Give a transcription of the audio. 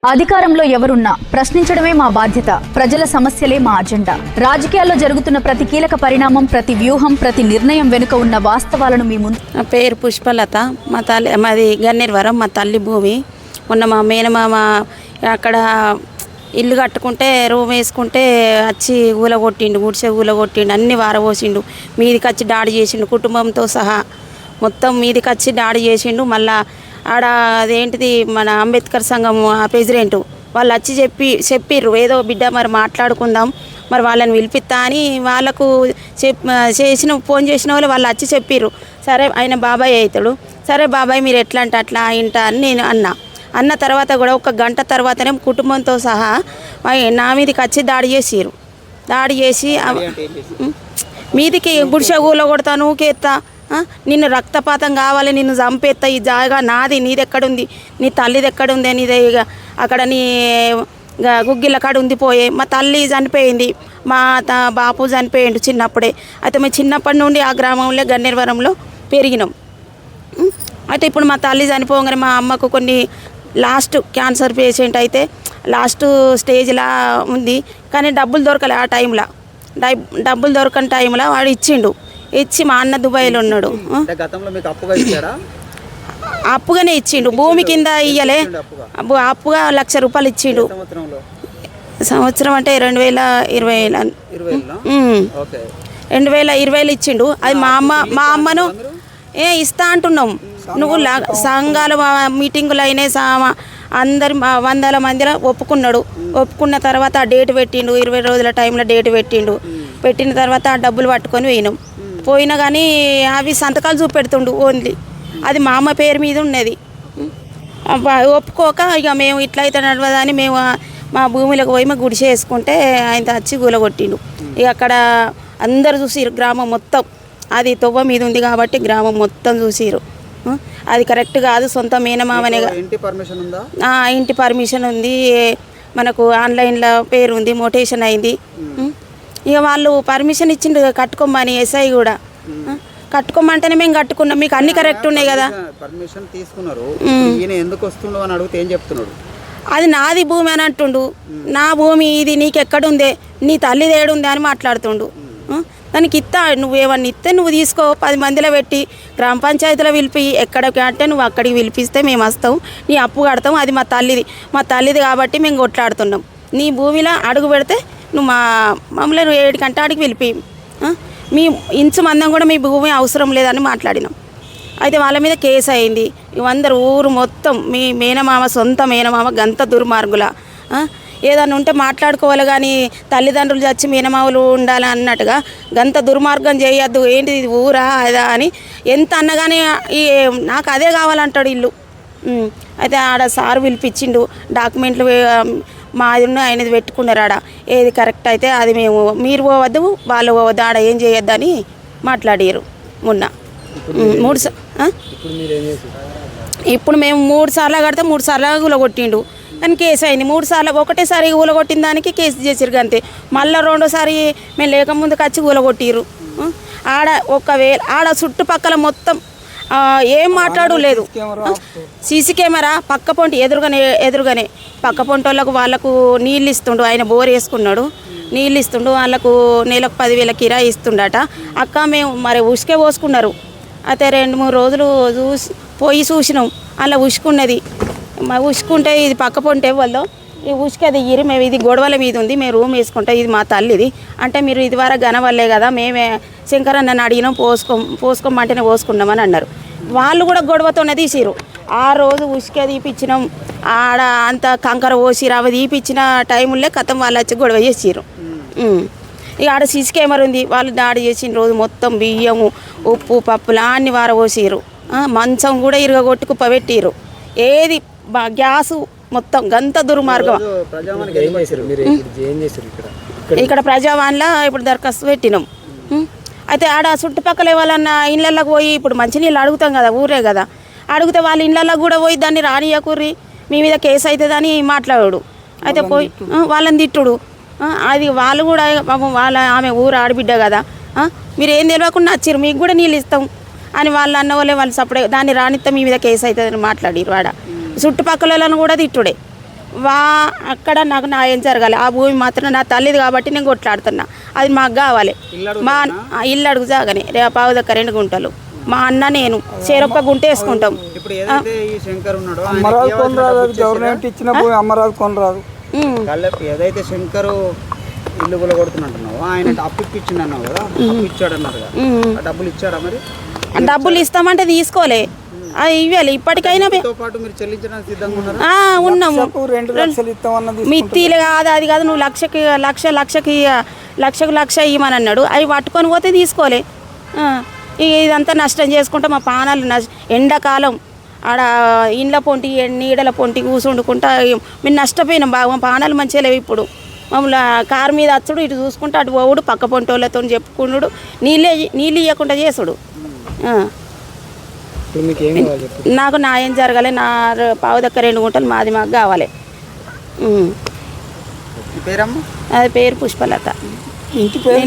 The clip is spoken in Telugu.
అధికారంలో ఎవరున్నా ప్రశ్నించడమే మా బాధ్యత. ప్రజల సమస్యలే మా అజెండా. రాజకీయాల్లో జరుగుతున్న ప్రతి కీలక పరిణామం, ప్రతి వ్యూహం, ప్రతి నిర్ణయం వెనుక ఉన్న వాస్తవాలను మీ ముందు. నా పేరు పుష్పలత. మాది గన్నేరువరం. మా తల్లి భూమి. మొన్న మా మేనమామ అక్కడ ఇల్లు కట్టుకుంటే రూమ్ వేసుకుంటే వచ్చి ఊలగొట్టిండు, గుడిసె ఊలగొట్టిండు, అన్ని వారబోసిండు, మీదికి వచ్చి దాడి చేసిండు, కుటుంబంతో సహా మొత్తం మీదికి వచ్చి దాడి చేసిండు. మళ్ళా ఆడ అదేంటిది మన అంబేద్కర్ సంఘం ప్రెసిడెంట్ వాళ్ళు వచ్చి చెప్పిర్రు ఏదో బిడ్డ మరి మాట్లాడుకుందాం, మరి వాళ్ళని పిలిపిస్తా అని వాళ్ళకు ఫోన్ చేసిన వాళ్ళు వచ్చి చెప్పిర్రు. సరే ఆయన బాబాయ్ అవుతాడు, సరే బాబాయ్ మీరు ఎట్లా అంటే అట్లా ఇంటా అని నేను అన్న తర్వాత కూడా ఒక గంట తర్వాతనే కుటుంబంతో సహా నా మీదకి వచ్చి దాడి చేసి మీదికి గుడిసె ఊళ్ళో కొడతా, నూకేస్తా, నిన్ను రక్తపాతం కావాలి, నిన్ను చంపేస్తా, ఈ జాగా నాది, నీది ఎక్కడుంది, నీ తల్లిది ఎక్కడుంది, నీది అక్కడ నీ గుగ్గిళ్ళ కాడ ఉంది పోయే, మా తల్లి చనిపోయింది, మా బాపు చనిపోయిండు చిన్నప్పుడే. అయితే మేము చిన్నప్పటి నుండి ఆ గ్రామంలో గన్నేరువరంలో పెరిగినాం. అయితే ఇప్పుడు మా తల్లి చనిపోగానే మా అమ్మకు కొన్ని లాస్ట్ క్యాన్సర్ పేషెంట్ అయితే లాస్ట్ స్టేజ్లా ఉంది, కానీ డబ్బులు దొరకలే. ఆ టైంలో డబ్బులు దొరకని టైంలో వాడు ఇచ్చి మా అన్న దుబాయ్లో ఉన్నాడు. అప్పుగానే ఇచ్చిండు, భూమి కింద ఇయ్యలే, అప్పుగా 1,00,000 రూపాయలు ఇచ్చిండు. సంవత్సరం అంటే 2020 ఇచ్చిండు. అది మా అమ్మను ఇస్తా అంటున్నాం. నువ్వు సంఘాలు మీటింగులు అయినాయి, అందరి 100 మందిలో ఒప్పుకున్న తర్వాత ఆ డేట్ పెట్టిండు, 20 రోజుల టైంలో డేట్ పెట్టిన తర్వాత ఆ డబ్బులు పట్టుకొని పోయినా కానీ అవి సంతకాలు చూపెడుతుండు ఓన్లీ. అది మా అమ్మ పేరు మీద ఉన్నది. ఒప్పుకోక ఇక మేము ఇట్లయితే నడవదని మేము మా భూమిలోకి పోయి మా గుడిసె వేసుకుంటే ఆయన వచ్చి కూలగొట్టిండు. ఇక అక్కడ అందరు చూసిరు, గ్రామం మొత్తం. అది తొవ్వ మీద ఉంది కాబట్టి గ్రామం మొత్తం చూసిరు. అది కరెక్ట్ కాదు, సొంత మేనమామనే. ఇంటి పర్మిషన్ ఉంది, మనకు ఆన్లైన్లో పేరు ఉంది, మోటేషన్ అయింది. ఇక వాళ్ళు పర్మిషన్ ఇచ్చిండు కట్టుకోమని, ఎస్ఐ కూడా కట్టుకోమంటేనే మేము కట్టుకున్నాం. మీకు అన్ని కరెక్ట్ ఉన్నాయి కదా. పర్మిషన్ తీసుకున్నారు, ఎందుకు వస్తుండో అని అడిగితే ఏం చెప్తున్నాడు? అది నాది భూమి అని అంటుండు. నా భూమి ఇది, నీకు ఎక్కడుందే, నీ తల్లిది ఏడుందే అని మాట్లాడుతుండు. దానికి నువ్వేమన్నా ఇస్తే నువ్వు తీసుకో, 10 మందిలో పెట్టి గ్రామ పంచాయతీలో పిలిపి, ఎక్కడికి అంటే నువ్వు అక్కడికి పిలిపిస్తే మేము వస్తాం, నీ అప్పు కడతాం, అది మా తల్లిది కాబట్టి మేము కొట్లాడుతున్నాం. నీ భూమిలో అడుగు పెడితే నువ్వు మమ్మల్ని 7 గంట ఆడికి పిలిపి, మీ ఇంచు మందం కూడా మీ భూమి అవసరం లేదని మాట్లాడినాం. అయితే వాళ్ళ మీద కేసు అయింది. అందరు ఊరు మొత్తం మీ మేనమామ, సొంత మేనమామ గంత దుర్మార్గుల, ఏదన్నా ఉంటే మాట్లాడుకోవాలి కానీ తల్లిదండ్రులు చచ్చి మేనమావులు ఉండాలి అన్నట్టుగా గంత దుర్మార్గం చేయొద్దు. ఏంటి ఇది ఊరా అదా అని ఎంత అన్నగానే నాకు అదే కావాలంటాడు ఇల్లు. అయితే ఆడ సారు పిలిపించిండు, డాక్యుమెంట్లు మాది ఉన్న ఆయనది పెట్టుకున్నారు. ఆడ ఏది కరెక్ట్ అయితే అది మీరు పోవద్దు, వాళ్ళు పోవద్దు, ఆడ ఏం చేయొద్దని మాట్లాడారు మొన్న. ఇప్పుడు మేము 3 సార్లు కడితే 3 సార్లు కూలగొట్టిండు, కానీ కేసు అయింది. 3 సార్లు ఒకటేసారి కూలగొట్టిన దానికి కేసు చేసిరు అంతే. మళ్ళీ రెండోసారి మేము లేకముందుకు వచ్చి కూలగొట్టిరు. ఆడ చుట్టుపక్కల మొత్తం ఏం మాట్లాడు లేదు. సీసీ కెమెరా పక్క పొంటి ఎదురుగానే పక్క పొంటి వాళ్ళకు నీళ్ళు ఇస్తుండు. ఆయన బోర్ వేసుకున్నాడు, నీళ్ళు ఇస్తుండు. వాళ్ళకు నెలకు 10,000 కిరాయి ఇస్తుండట. అక్క మేము మరి ఉసుకే పోసుకున్నారు. అయితే 2-3 రోజులు పోయి చూసినాం. అలా ఉసుకున్నది. ఉసుకుంటే ఇది పక్క పొంటే వాళ్ళు ఈ ఉసుకేది ఇరి, మేము ఇది గొడవల మీద ఉంది, మేము రూమ్ వేసుకుంటాం, ఇది మా తల్లిది అంటే మీరు ఇది వరకు గనవల్లే కదా, మేమే శంకరన్నని అడిగినాం, పోసుకోమంటేనే పోసుకున్నామని అన్నారు. వాళ్ళు కూడా గొడవతోనే తీసిరు. ఆ రోజు ఉసుకే తీపిచ్చినాం, ఆడ అంత కంకర పోసిరు, అవి తీపిచ్చిన టైములే కథం వాళ్ళు వచ్చి గొడవ చేసిరు. ఇక ఆడ సీసీ కెమెరా ఉంది. వాళ్ళు దాడి చేసిన రోజు మొత్తం బియ్యము, ఉప్పు, పప్పులు అన్ని వారబోసిరు. మంచం కూడా ఇరగొట్టి కుప్పబెట్టిరు. ఏది గ్యాసు మొత్తం గంత దుర్మార్గం. ఇక్కడ ప్రజావాన్లో ఇప్పుడు దరఖాస్తు పెట్టినాం. అయితే ఆడ చుట్టుపక్కల వాళ్ళన్న ఇళ్ళకి పోయి ఇప్పుడు మంచినీళ్ళు అడుగుతాం కదా, ఊరే కదా, అడిగితే వాళ్ళ ఇళ్ళకి కూడా పోయి దాన్ని రానియకుర్రి, మీ మీద కేసు అవుతుందని మాట్లాడు. అయితే పోయి వాళ్ళని తిట్టుడు. అది వాళ్ళు కూడా ఆమె ఊరు ఆడబిడ్డ కదా, మీరు ఏం తెలియకుండా వచ్చిర్రు, మీకు కూడా నీళ్ళు ఇస్తాం అని వాళ్ళు అన్న వాళ్ళే వాళ్ళు సపడే దాన్ని రానిస్తే మీ మీద కేసు అవుతుందని మాట్లాడిరు. ఆడ చుట్టుపక్కల కూడా తిట్టుడే. అక్కడ నాకు న్యాయం జరగాలి. ఆ భూమి మాత్రం నా తల్లిది కాబట్టి నేను కొట్లాడుతున్నా. అది మాకు కావాలి. మా ఇల్లు అడుగు జాగని పావుదక్క 2 గుంటలు. మా అన్న నేను చేరొక్క గుంట వేసుకుంటాం. ఇప్పుడు ఏదైతే ఈ శంకర్ ఉన్నాడో అమరావతి కొనరాదు, గవర్నమెంట్ ఇచ్చిన భూమి అమరావతి కొనరాదు. ఏదైతే శంకరు ఇల్లు కూడా కొడుతున్నట్టున్నావు, ఆయన అప్పు ఇచ్చిండు అన్నావు కదా, అప్పు ఇచ్చాడు అన్నారు కదా, ఆ డబ్బులు ఇచ్చాడా మరి? డబ్బులు ఇస్తామంటే తీసుకోలే, అది ఇవ్వాలి. ఇప్పటికైనా పాటు మీరు చెల్లించడానికి సిద్ధంగా ఉన్నారా? ఉన్నాము. 2 లక్షలు ఇస్తామన్నది మిత్తిలు కాదు, అది కాదు, నువ్వు లక్ష ఇవ్వమని అన్నాడు. అవి పట్టుకొని పోతే తీసుకోలే. ఇదంతా నష్టం చేసుకుంటా మా పానాలు ఎండాకాలం ఆడ ఇండ్ల పొంటి నీడల పొంటి కూసుండుకుంటా మేము నష్టపోయినాం బాగా. మా పానాలు మంచిగా లేవు. ఇప్పుడు మమ్మల్ని కారు మీద వచ్చుడు, ఇటు చూసుకుంటూ అటు పోవుడు, పక్క పొంటోళ్ళతో చెప్పుకున్నాడు, నీళ్ళు ఇవ్వకుండా చేసుడు. నాకు న్యాయం జరగాలి. నా పావుదక్క 2 గుంటలు మాది మాకు కావాలి. పేరమ్మా? అది పేరు పుష్పలత. ఇంటి పేరు